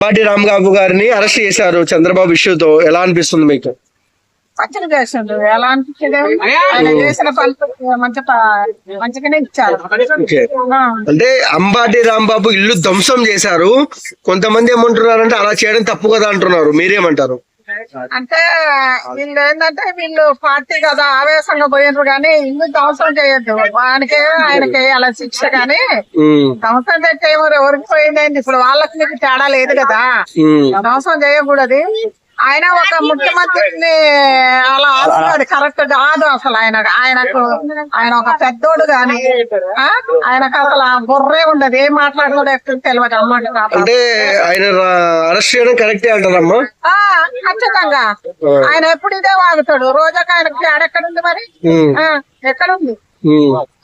అంబాటి రాంబాబు గారిని అరెస్ట్ చేశారు చంద్రబాబు ఇష్యూతో, ఎలా అనిపిస్తుంది మీకు? మంచిగా చేసిండు. ఎలా అనిపించేది ఆయన చేసిన పనులు మంచిగానే ఇచ్చారు. అంటే అంబాటి రాంబాబు ఇల్లు ధ్వంసం చేశారు, కొంతమంది ఏమంటున్నారంటే అలా చేయడం తప్పు కదా అంటున్నారు, మీరేమంటారు? అంటే వీళ్ళు ఏంటంటే వీళ్ళు పార్టీ కదా ఆవేశంగా పోయినరు కానీ ఇల్లు ధ్వంసం చేయొద్దు, ఆయనకి అలా శిక్ష కానీ ధ్వంసం చేస్తే ఎవరికి పోయిందండి. ఇప్పుడు వాళ్ళకి మీకు తేడా లేదు కదా, ధ్వంసం చేయకూడదు. ఆయన ఒక ముఖ్యమంత్రిని అలా ఆడుతున్నాడు, కరెక్ట్ కాదు అసలు. ఆయన ఒక పెద్దోడు గాని ఆయనకు అసలు బుర్రే ఉండదు, ఏం మాట్లాడుకోవడం తెలియదు అన్నమాట. అంటే ఆయన అరెస్ట్ చేయడం కరెక్టే అంటారమ్మా? ఖచ్చితంగా. ఆయన ఎప్పుడు ఇదే వాగుతాడు, రోజాకి ఆయనకి ఆడెక్కడుంది మరి, ఎక్కడుంది?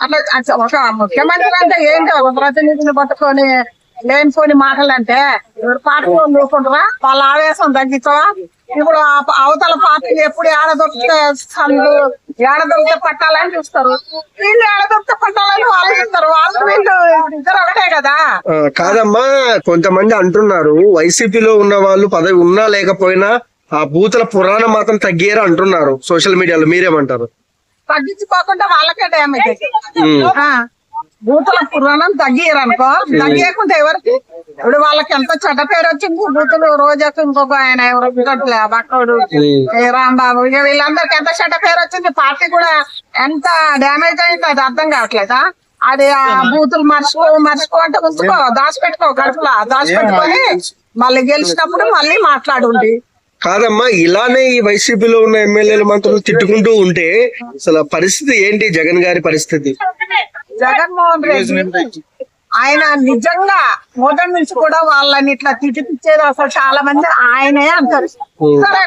అట్లా ఒక ముఖ్యమంత్రి అంటే ఏంటి, ఒక ప్రతినిధిని పట్టుకొని లేనిపోని మాటలు అంటే ఎవరు పార్టీలో చూసుకుంటారా, వాళ్ళ ఆవేశం తగ్గించవా? ఇప్పుడు అవతల పార్టీలు ఎప్పుడు ఏడదొరికితే ఏడదొరికితే పట్టాలని చూస్తారు, వీళ్ళు ఏడదొరికితే పట్టాలని వాళ్ళు చూస్తారు, వాళ్ళు వీళ్ళు ఇద్దరు ఒకటే కదా. కాదమ్మా, కొంతమంది అంటున్నారు వైసీపీలో ఉన్న వాళ్ళు పదవి ఉన్నా లేకపోయినా ఆ బూతుల పురాణం మాత్రం తగ్గారు అంటున్నారు సోషల్ మీడియాలో, మీరేమంటారు? తగ్గించుకోకుండా వాళ్ళకే డ్యామేజ్. బూతుల పురాణం తగ్గియరు అనుకో, తగ్గకుండా ఎవరికి ఇప్పుడు వాళ్ళకి ఎంత చెడ్డ పేరు వచ్చింది. బూతులు రోజాకు ఇంకొక ఆయన ఎవరు బక్కడు రాంబాబు, ఇక వీళ్ళందరికి ఎంత చెడ్డ పేరు వచ్చింది. పార్టీ కూడా ఎంత డ్యామేజ్ అయింది అది అర్థం కావట్లేదా? అది ఆ బూతులు మర్చిపో అంటే ఉంచుకో, దాచిపెట్టుకో, గడుపులా దాచిపెట్టుకొని మళ్ళీ గెలిచినప్పుడు మళ్ళీ మాట్లాడుండి. కాదమ్మా, ఇలానే ఈ వైసీపీలో ఉన్న ఎమ్మెల్యేలు మంత్రులు తిట్టుకుంటూ ఉంటే అసలు పరిస్థితి ఏంటి జగన్ గారి పరిస్థితి? జగన్మోహన్ రెడ్డి ఆయన నిజంగా మొదటి నుంచి కూడా వాళ్ళని ఇట్లా తిట్టిపిచ్చేది అసలు చాలా మంది ఆయనే అంటారు. సరే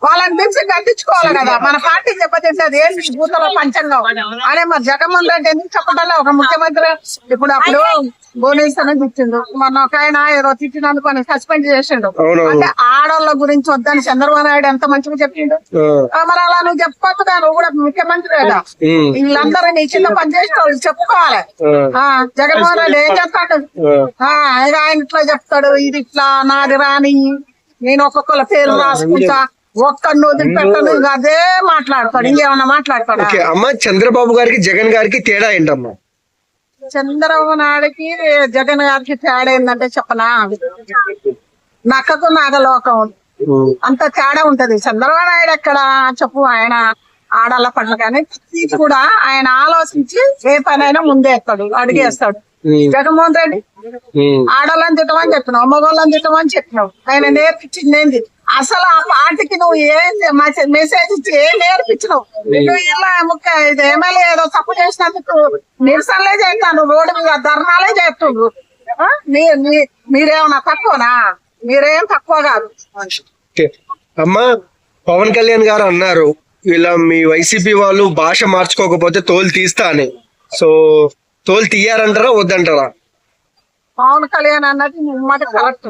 వాళ్ళని పిలిచి కట్టించుకోవాలి కదా, మన పార్టీ చెప్పేది ఏంటి భూతల పంచంగం అనే. మరి జగన్మోహన్ రెడ్డి ఎందుకు చెప్పడం? ఒక ముఖ్యమంత్రి ఇప్పుడు అప్పుడు భువనేశ్వర్ తిట్టిండు, మొన్న ఒక ఆయన ఏదో తిట్టినందుకు అని సస్పెండ్ చేసిండు. అంటే ఆడవాళ్ళ గురించి వద్దని చంద్రబాబు నాయుడు ఎంత మంచిగా చెప్పిండు. మరి అలా నువ్వు చెప్పుకోవచ్చుగా, నువ్వు కూడా ముఖ్యమంత్రి కదా, వీళ్ళందరూ నీ చిన్న పని చేసిన వాళ్ళు చెప్పుకోవాలి. జగన్మోహన్ రెడ్డి ఏం చెప్తాడు? ఆయన ఇట్లా చెప్తాడు, ఇది ఇట్లా నాది రాని, నేను ఒక్కొక్కళ్ళ పేరు రాసుకుంటా, ఒక్కడిని వదిలిపెట్టను, అదే మాట్లాడతాడు, ఇంకేమన్నా మాట్లాడతాడు. అమ్మ, చంద్రబాబు గారికి జగన్ గారికి తేడా ఏంటమ్మా? చంద్రబాబు నాయుడికి జగన్ గారికి తేడా ఏంటంటే చెప్పనా, నక్కకు నాగలోకం అంత తేడా ఉంటది. చంద్రబాబు నాయుడు ఎక్కడ చెప్పు, ఆయన ఆడాల పట్ల కానీ కూడా ఆయన ఆలోచించి ఏ పనైనా ముందే ఎత్తాడు, అడిగేస్తాడు. జగన్మోహన్ రెడ్డి ఆడాలని తిట్టమని చెప్పినావు, మగవాళ్ళని తిట్టమని చెప్పినావు, ఆయన నేర్పించింది ఏంది? అసలు ఆ పార్టీకి నువ్వు ఏం మెసేజ్ ఇచ్చి ఏం నేర్పించినావు? ఇలా ఇది ఎమ్మెల్యే ఏదో తప్పు చేసినందుకు నిరసనలే చేస్తాను, రోడ్డు మీద ధర్నాలే చేస్తుండ్రు. మీరేమన్నా తక్కువనా? మీరేం తక్కువ కాదు. అమ్మా, పవన్ కళ్యాణ్ గారు అన్నారు ఇలా మీ వైసీపీ వాళ్ళు భాష మార్చుకోకపోతే తోలు తీస్తా అని, సో తోలు తీయారంటారా వద్దంటారా? పవన్ కళ్యాణ్ అన్నది మాట కరెక్ట్.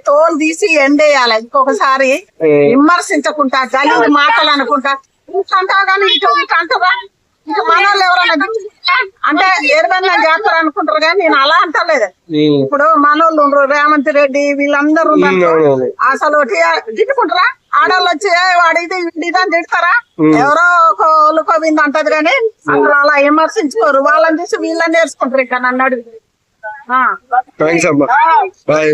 తోలు తీసి ఎండేయాలి, ఇంకొకసారి విమర్శించకుండా గలీజ్ మాటలు అనుకుంటా అంటావు కానీ ఇటు అంటారా? ఇక మన వాళ్ళు ఎవరన్నా అంటే ఏదైనా చేస్తారు అనుకుంటారు కానీ నేను అలా అంటలేదు. ఇప్పుడు మనోళ్ళు రేవంత్ రెడ్డి వీళ్ళందరూ అసలు తిట్టుకుంటారా? ఆడవాళ్ళు వచ్చి వాడి ఇది అని తిడతారా? ఎవరో ఒక వింది అంటది కానీ అసలు అలా విమర్శించుకోరు. వాళ్ళని చూసి వీళ్ళని నేర్చుకుంటారు. ఇక నన్ను అడిగి. థ్యాంక్స్ అమ్మా, బాయ్.